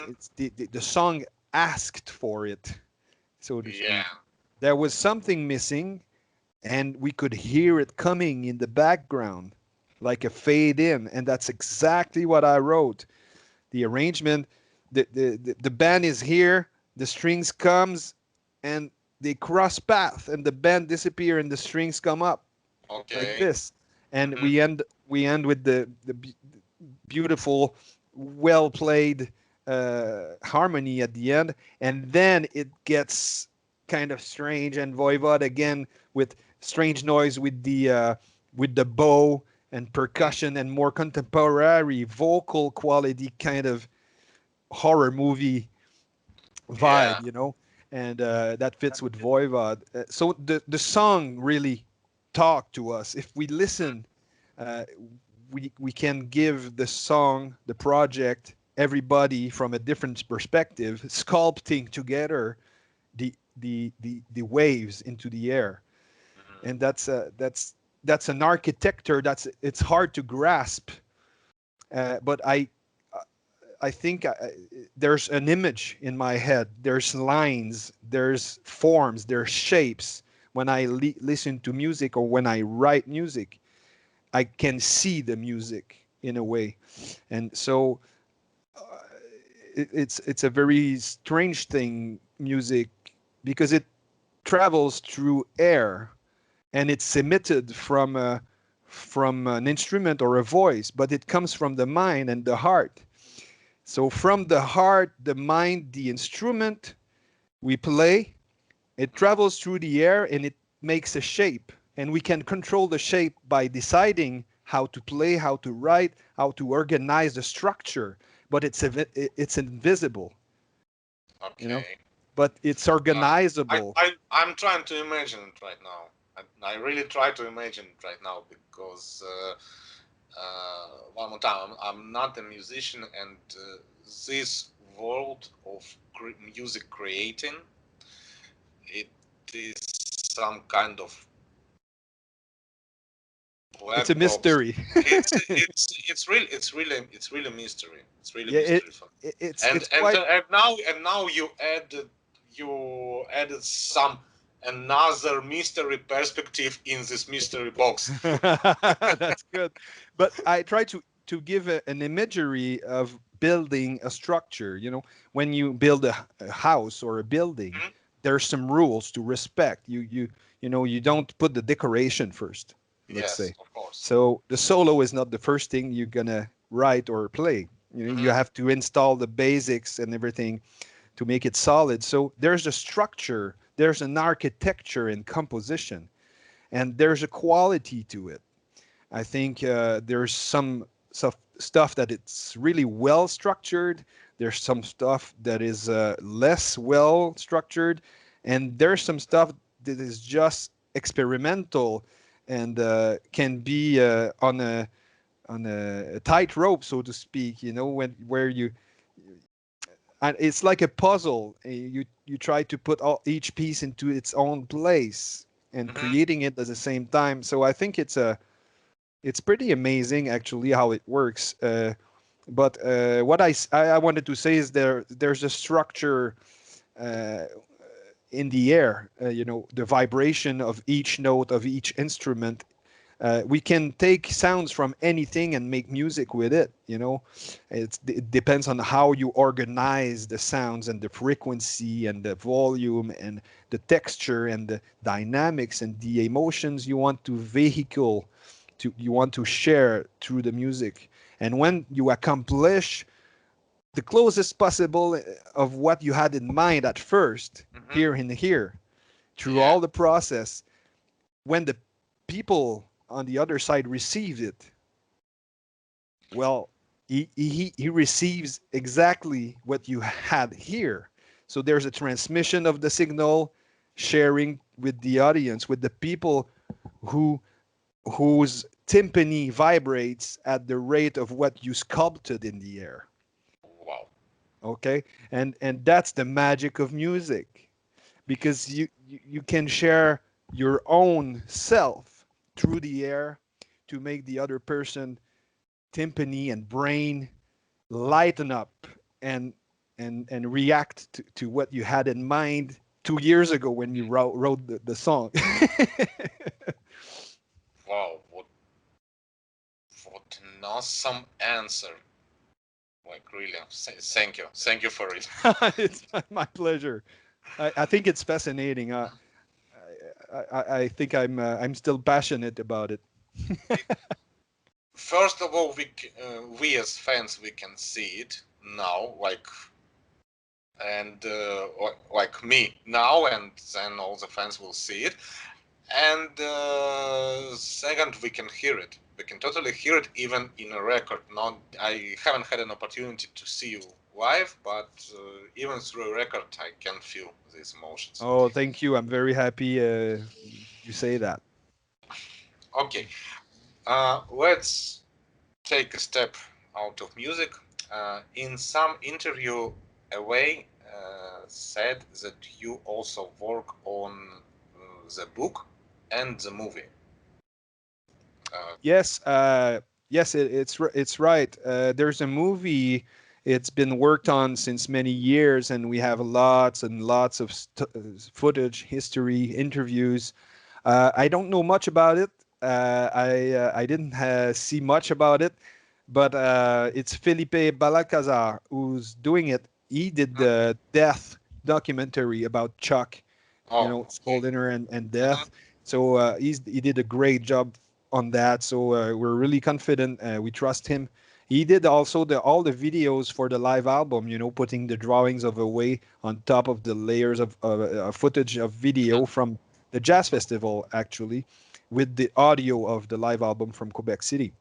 [SPEAKER 2] It's the song asked for it, so to
[SPEAKER 1] Yeah.
[SPEAKER 2] speak. There was something missing, and we could hear it coming in the background, like a fade in, and that's exactly what I wrote. The arrangement, the band is here, the strings comes, and they cross path, and the band disappear, and the strings come up like
[SPEAKER 1] Okay.
[SPEAKER 2] this, and we end with the beautiful, well played harmony at the end, and then it gets kind of strange and Voivod again with strange noise with the bow and percussion and more contemporary vocal quality, kind of horror movie
[SPEAKER 1] Yeah.
[SPEAKER 2] vibe, and that fits with Voivod. So the song really talked to us. If we listen, uh, we can give the song, the project, everybody from a different perspective, sculpting together the waves into the air, and that's an architecture it's hard to grasp, but I think there's an image in my head. There's lines, there's forms, there's shapes. When I listen to music or when I write music, I can see the music in a way, and so it's a very strange thing, music, because it travels through air and it's emitted from an instrument or a voice, but it comes from the mind and the heart. So from the heart, the mind, the instrument we play, it travels through the air and it makes a shape. And we can control the shape by deciding how to play, how to write, how to organize the structure. But it's invisible, you know.
[SPEAKER 1] Okay.
[SPEAKER 2] But it's
[SPEAKER 1] Uh,
[SPEAKER 2] organizable.
[SPEAKER 1] I'm trying to imagine it right now. I really try to imagine it right now because one more time, I'm not a musician, and this world of music creating, it is some kind of
[SPEAKER 2] It's a
[SPEAKER 1] black box.
[SPEAKER 2] mystery.
[SPEAKER 1] It's really a mystery. It's really a
[SPEAKER 2] Yeah,
[SPEAKER 1] mystery for me. And
[SPEAKER 2] it's
[SPEAKER 1] and
[SPEAKER 2] quite.
[SPEAKER 1] and now you added some another mystery perspective in this mystery box.
[SPEAKER 2] That's good. But I try to give an imagery of building a structure. When you build a house or a building,
[SPEAKER 1] Mhm.
[SPEAKER 2] there's some rules to respect. You don't put the decoration first, let's
[SPEAKER 1] Yes,
[SPEAKER 2] say.
[SPEAKER 1] of course.
[SPEAKER 2] So the solo is not the first thing you're gonna write or play. You
[SPEAKER 1] Hmm.
[SPEAKER 2] have to install the basics and everything to make it solid. So there's a structure, there's an architecture in composition, and there's a quality to it. I think there's some stuff that it's really well structured. There's some stuff that is less well structured, and there's some stuff that is just experimental and can be on a tightrope, so to speak. When where you and it's like a puzzle. You try to put each piece into its own place and
[SPEAKER 1] Hmm.
[SPEAKER 2] creating it at the same time. So I think it's pretty amazing actually how it works. But what I wanted to say is there's a structure uh, in the air. The vibration of each note of each instrument. We can take sounds from anything and make music with it. It depends on how you organize the sounds and the frequency and the volume and the texture and the dynamics and the emotions you want to vehicle, you want to share through the music. And when you accomplish the closest possible of what you had in mind at first, here and here, through all the process, when the people on the other side receive it, well, he receives exactly what you had here. So there's a transmission of the signal, sharing with the audience, with the people whose timpani vibrates at the rate of what you sculpted in the air.
[SPEAKER 1] Wow.
[SPEAKER 2] Okay, and that's the magic of music, because you can share your own self through the air to make the other person timpani and brain lighten up and react to what you had in mind 2 years ago when you wrote the song.
[SPEAKER 1] Wow, what an awesome answer. Like really, thank you for it.
[SPEAKER 2] It's my pleasure. I think it's fascinating. I think I'm still passionate about it.
[SPEAKER 1] First of all, we as fans, we can see it now, and like me now, and then all the fans will see it. And second, we can hear it. We can totally hear it even in a record. Not, I haven't had an opportunity to see you live, but even through a record, I can feel these emotions.
[SPEAKER 2] Oh, thank you. I'm very happy you say that.
[SPEAKER 1] Okay, let's take a step out of music. In some interview, Away said that you also work on the book and the movie.
[SPEAKER 2] Yes, yes, it's right. There's a movie. It's been worked on since many years, and we have lots and lots of footage, history, interviews. I don't know much about it. I didn't see much about it, but it's Felipe Balcazar who's doing it. He did the Death documentary about Chuck. It's called Inner and Death. So he did a great job on that. So we're really confident. We trust him. He did also all the videos for the live album. Putting the drawings of Away on top of the layers of footage of video from the jazz festival, actually, with the audio of the live album from Quebec City.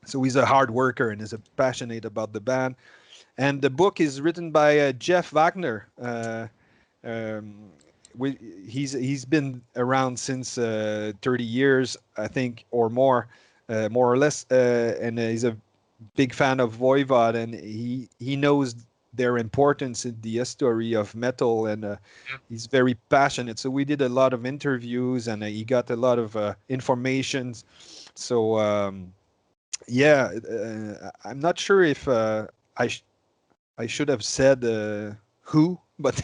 [SPEAKER 2] So he's a hard worker and is passionate about the band. And the book is written by Jeff Wagner. Um, he's been around since 30 years, I think, or more or less, and he's a big fan of Voivod, and he knows their importance in the history of metal, and he's very passionate. So we did a lot of interviews, and he got a lot of information. So yeah, I'm not sure if I I should have said who, but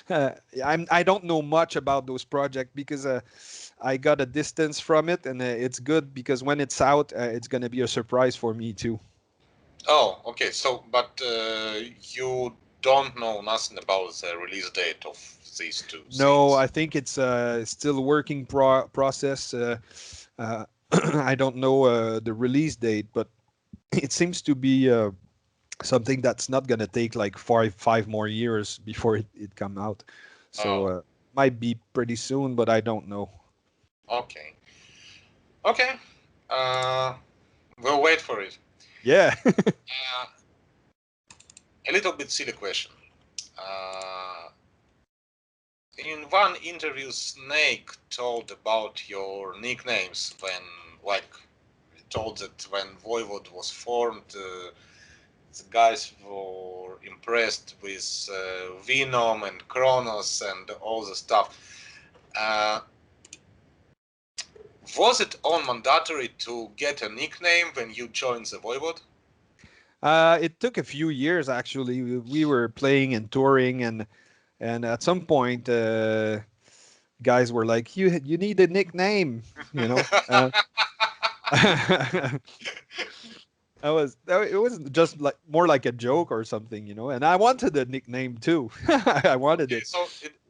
[SPEAKER 2] I don't know much about those projects because I got a distance from it, and it's good because when it's out, it's gonna be a surprise for me too.
[SPEAKER 1] Oh, okay. So, but you don't know nothing about the release date of these two
[SPEAKER 2] No,
[SPEAKER 1] things.
[SPEAKER 2] I think it's still working process. I don't know the release date, but it seems to be something that's not gonna take like five more years before it come out. So
[SPEAKER 1] Oh,
[SPEAKER 2] might be pretty soon, but I don't know.
[SPEAKER 1] okay. Okay. Uh, we'll wait for it.
[SPEAKER 2] Yeah.
[SPEAKER 1] Uh, a little bit silly question. In one interview, Snake told about your nicknames when, like, told that when Voivod was formed, the guys were impressed with Venom and Kronos and all the stuff. Uh, was it all mandatory to get a nickname when you joined the Voivod?
[SPEAKER 2] It took a few years actually. We were playing and touring, and at some point, guys were like, you need a nickname, you know. It was just like more like a joke or something, you know. And I wanted a nickname too. I wanted
[SPEAKER 1] Okay,
[SPEAKER 2] it.
[SPEAKER 1] so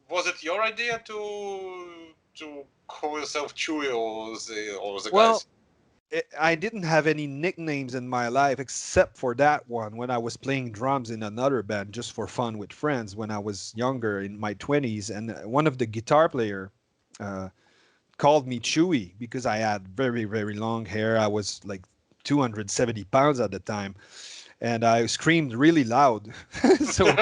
[SPEAKER 1] was it your idea to call yourself Chewy or the
[SPEAKER 2] Well,
[SPEAKER 1] guys?
[SPEAKER 2] I didn't have any nicknames in my life except for that one when I was playing drums in another band just for fun with friends when I was younger in my 20s. And one of the guitar player uh, called me Chewy because I had very, very long hair. I was like 270 pounds at the time. And I screamed really loud. So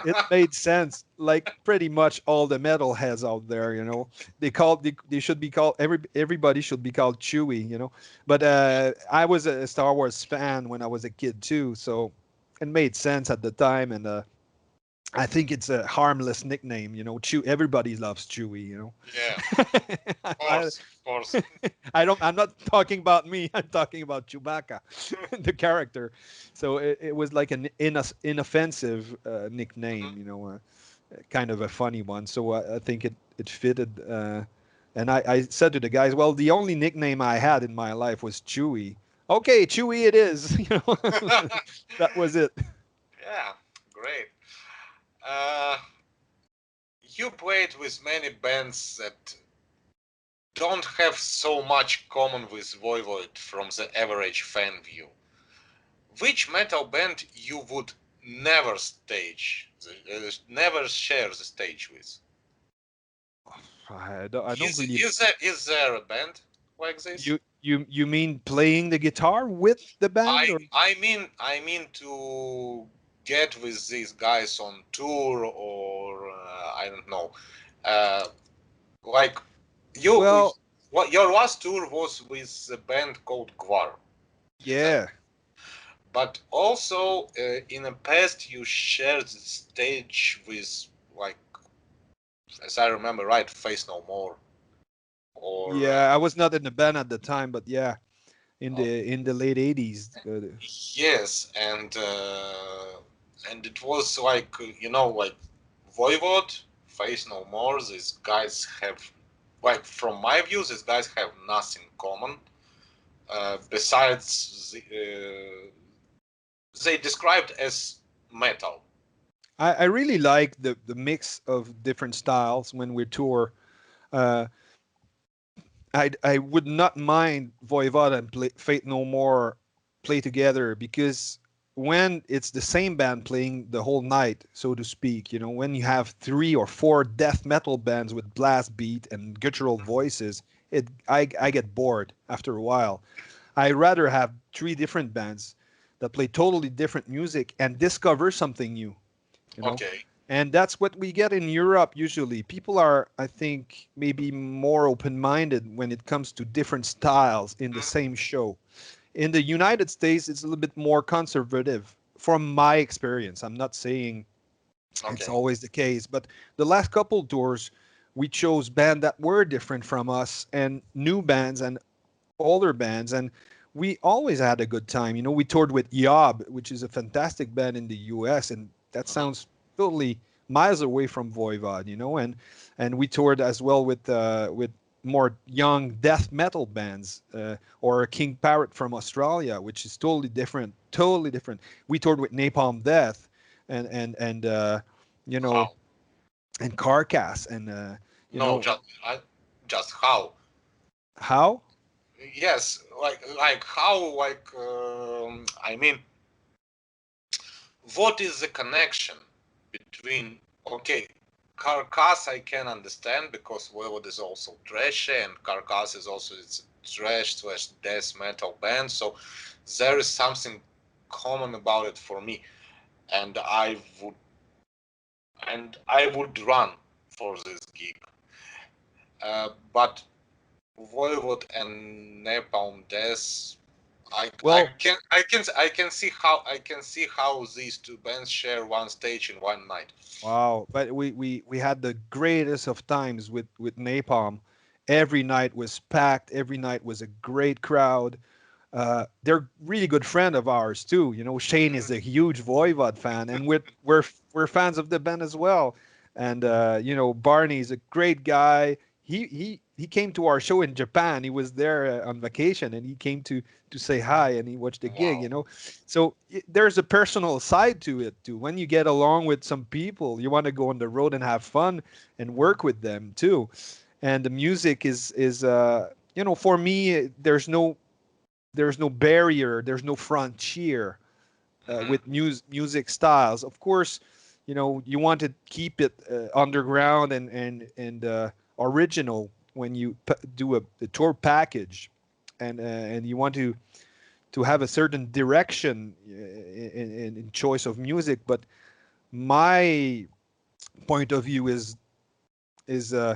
[SPEAKER 2] it made sense. Like pretty much all the metalheads out there, you know, they should be called everybody should be called Chewy, you know. But I was a Star Wars fan when I was a kid too, so it made sense at the time. And I think it's a harmless nickname, you know. Everybody loves Chewy, you know.
[SPEAKER 1] Yeah, of
[SPEAKER 2] I,
[SPEAKER 1] course, of course.
[SPEAKER 2] I'm not talking about me. I'm talking about Chewbacca, the character. So it was like an inoffensive
[SPEAKER 1] Mhm.
[SPEAKER 2] nickname, you know, kind of a funny one. So I think it fitted. And I said to the guys, well, the only nickname I had in my life was Chewy. Okay, Chewy it is. You know, that was it.
[SPEAKER 1] Yeah, great. Uh, you played with many bands that don't have so much common with Voivod from the average fan view. Which metal band you would never share the stage with?
[SPEAKER 2] I don't really.
[SPEAKER 1] Is there a band like this?
[SPEAKER 2] You mean playing the guitar with the band, or?
[SPEAKER 1] I mean to get with these guys on tour or I don't know. Uh, like you,
[SPEAKER 2] Well,
[SPEAKER 1] what your last tour was with a band called Gwar, exactly.
[SPEAKER 2] yeah.
[SPEAKER 1] But also in the past you shared the stage with like, as I remember right, Face No More or
[SPEAKER 2] Yeah, I was not in the band at the time, but yeah,
[SPEAKER 1] uh,
[SPEAKER 2] in the late 80s.
[SPEAKER 1] yes, and it was like like Voivod, Face No More. These guys have, like from my view, these guys have nothing common besides they described as metal.
[SPEAKER 2] I really like the mix of different styles when we tour. Uh, I would not mind Voivod and Fate No More play together because when it's the same band playing the whole night, so to speak, you know, when you have three or four death metal bands with blast beat and guttural voices, I get bored after a while. I rather have three different bands that play totally different music and discover something new, you know.
[SPEAKER 1] Okay.
[SPEAKER 2] And that's what we get in Europe usually. People are, I think, maybe more open-minded when it comes to different styles in the
[SPEAKER 1] Mhm.
[SPEAKER 2] same show. In the United States, it's a little bit more conservative from my experience. I'm not saying it's
[SPEAKER 1] Okay.
[SPEAKER 2] always the case, but the last couple tours, we chose bands that were different from us and new bands and older bands, and we always had a good time. You know, we toured with Yob, which is a fantastic band in the US, and that
[SPEAKER 1] Mhm.
[SPEAKER 2] sounds totally miles away from Voivod, you know. And we toured as well with more young death metal bands, or King Parrot from Australia, which is totally different, totally different. We toured with Napalm Death, and you know,
[SPEAKER 1] How?
[SPEAKER 2] and Carcass, and you
[SPEAKER 1] No,
[SPEAKER 2] know
[SPEAKER 1] just how?
[SPEAKER 2] how.
[SPEAKER 1] Yes, like how? I mean, what is the connection between, okay, Carcass I can understand because Voivod is also trash and Carcass is also it's a trash slash death metal band, so there is something common about it for me, and would I would run for this gig. But Voivod and Napalm Death,
[SPEAKER 2] Well,
[SPEAKER 1] I can see how these two bands share one stage in one night.
[SPEAKER 2] wow, but we had the greatest of times with Napalm. Every night was packed. Every night was a great crowd. They're really good friend of ours too. You know, Shane is a huge Voivod fan, and we're fans of the band as well. And you know, Barney is a great guy. He came to our show in Japan. He was there on vacation, and he came to say hi, and he watched the gig. You
[SPEAKER 1] Wow.
[SPEAKER 2] know, so there's a personal side to it too. When you get along with some people, you want to go on the road and have fun and work with them too. And the music is you know, for me, there's no barrier, there's no frontier
[SPEAKER 1] Hmm.
[SPEAKER 2] with music styles. Of course, you know, you want to keep it underground and original when you do a tour package, and you want to have a certain direction in choice of music. But my point of view is uh,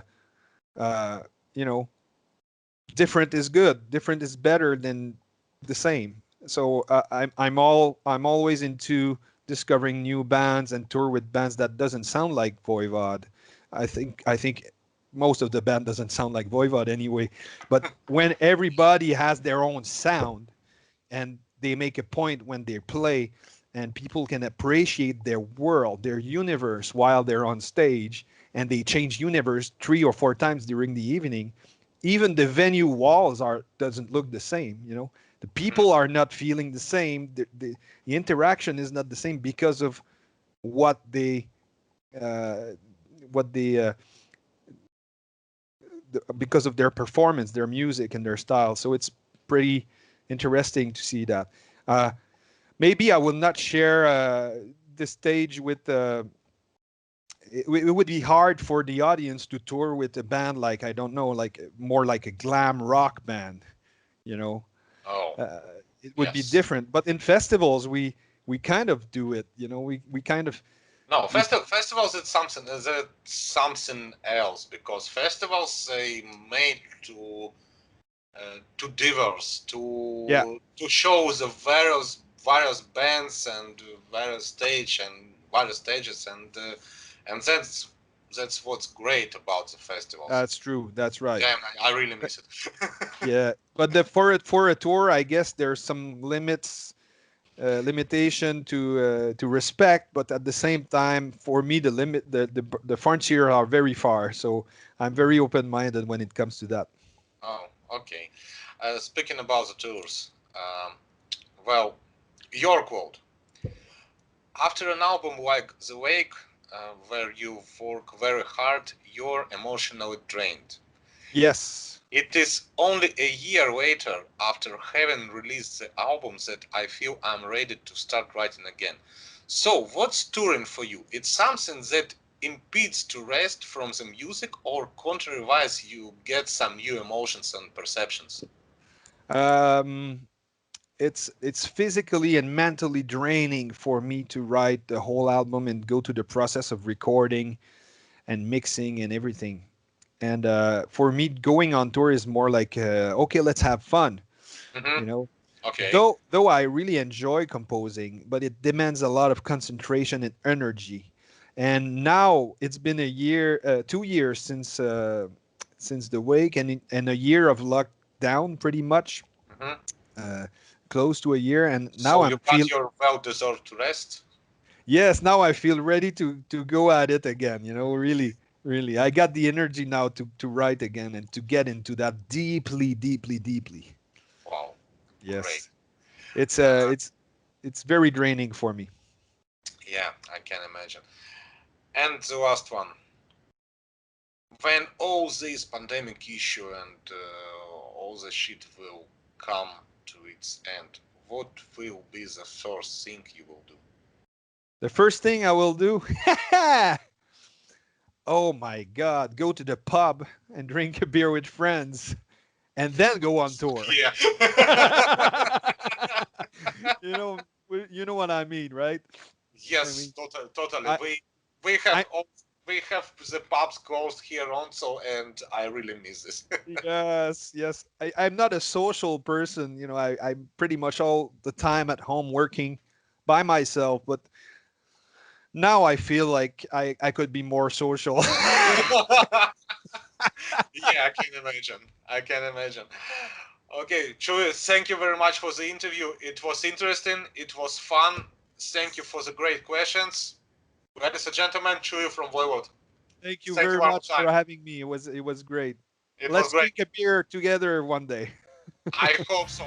[SPEAKER 2] you know, different is good, different is better than the same. So I'm always into discovering new bands and tour with bands that doesn't sound like Voivod. I think most of the band doesn't sound like Voivod anyway. But when everybody has their own sound and they make a point when they play, and people can appreciate their world, their universe while they're on stage, and they change universe 3 or 4 times during the evening, even the venue walls are doesn't look the same. You know, the
[SPEAKER 1] Hmm.
[SPEAKER 2] people are not feeling the same. The interaction is not the same because of what they uh, what they because of their performance, their music, and their style. So it's pretty interesting to see that. Uh, Maybe I will not share the stage with. It would be hard for the audience to tour with a band like, I don't know, like more like a glam rock band. You know,
[SPEAKER 1] Oh,
[SPEAKER 2] uh, it would be
[SPEAKER 1] yes.
[SPEAKER 2] different. But in festivals, we kind of do it. You know, we kind of
[SPEAKER 1] No,
[SPEAKER 2] we
[SPEAKER 1] festivals it's something else because festivals they made to diverse
[SPEAKER 2] yeah.
[SPEAKER 1] to show the various bands and various stages and that's what's great about the festivals.
[SPEAKER 2] That's true. That's right.
[SPEAKER 1] Yeah, I really miss it.
[SPEAKER 2] Yeah, but the for a tour, I guess there's some limitation to respect, but at the same time, for me, the frontier are very far. So I'm very open minded when it comes to that.
[SPEAKER 1] Oh, okay. Speaking about the tours, well, your quote. After an album like The Wake, where you work very hard, you're emotionally drained.
[SPEAKER 2] Yes.
[SPEAKER 1] It is only a year later, after having released the album, that I feel I'm ready to start writing again. So, what's touring for you? It's something that impedes to rest from the music, or contrariwise, you get some new emotions and perceptions?
[SPEAKER 2] Um, it's physically and mentally draining for me to write the whole album and go to the process of recording and mixing and everything. And for me, going on tour is more like, okay, let's have fun.
[SPEAKER 1] Mm-hmm.
[SPEAKER 2] You know,
[SPEAKER 1] Okay.
[SPEAKER 2] though I really enjoy composing, but it demands a lot of concentration and energy. And now it's been a year, 2 years since the wake, and a year of lockdown, pretty much,
[SPEAKER 1] Mm-hmm.
[SPEAKER 2] uh, close to a year. And now
[SPEAKER 1] So you
[SPEAKER 2] I'm
[SPEAKER 1] got
[SPEAKER 2] feel
[SPEAKER 1] your well-deserved rest?
[SPEAKER 2] yes, now I feel ready to go at it again. You know, really, really, I got the energy now to write again and to get into that deeply, deeply, deeply.
[SPEAKER 1] Wow, great.
[SPEAKER 2] Yes, it's uh,
[SPEAKER 1] Uh,
[SPEAKER 2] it's it's very draining for me.
[SPEAKER 1] yeah, I can imagine. And the last one. When all this pandemic issue and all the shit will come to its end, what will be the first thing you will do?
[SPEAKER 2] The first thing I will do, oh my God, go to the pub and drink a beer with friends, and then go on tour.
[SPEAKER 1] Yeah.
[SPEAKER 2] you know, you know what I mean, right? I
[SPEAKER 1] Yes,
[SPEAKER 2] mean,
[SPEAKER 1] totally.
[SPEAKER 2] I,
[SPEAKER 1] We have
[SPEAKER 2] I,
[SPEAKER 1] all we have the pubs closed here also, and I really miss this.
[SPEAKER 2] yes, yes. I'm not a social person. You know, I'm pretty much all the time at home working by myself. But now I feel like I could be more social.
[SPEAKER 1] Yeah, I can imagine. I can imagine. Okay, Chewy, thank you very much for the interview. It was interesting. It was fun. Thank you for the great questions. Ladies and gentlemen, Chewy from Voivod.
[SPEAKER 2] Thank you
[SPEAKER 1] Thank you
[SPEAKER 2] very
[SPEAKER 1] one more
[SPEAKER 2] much for
[SPEAKER 1] time.
[SPEAKER 2] having me. It was great.
[SPEAKER 1] It was
[SPEAKER 2] Let's
[SPEAKER 1] great.
[SPEAKER 2] drink a beer together one day.
[SPEAKER 1] I hope so.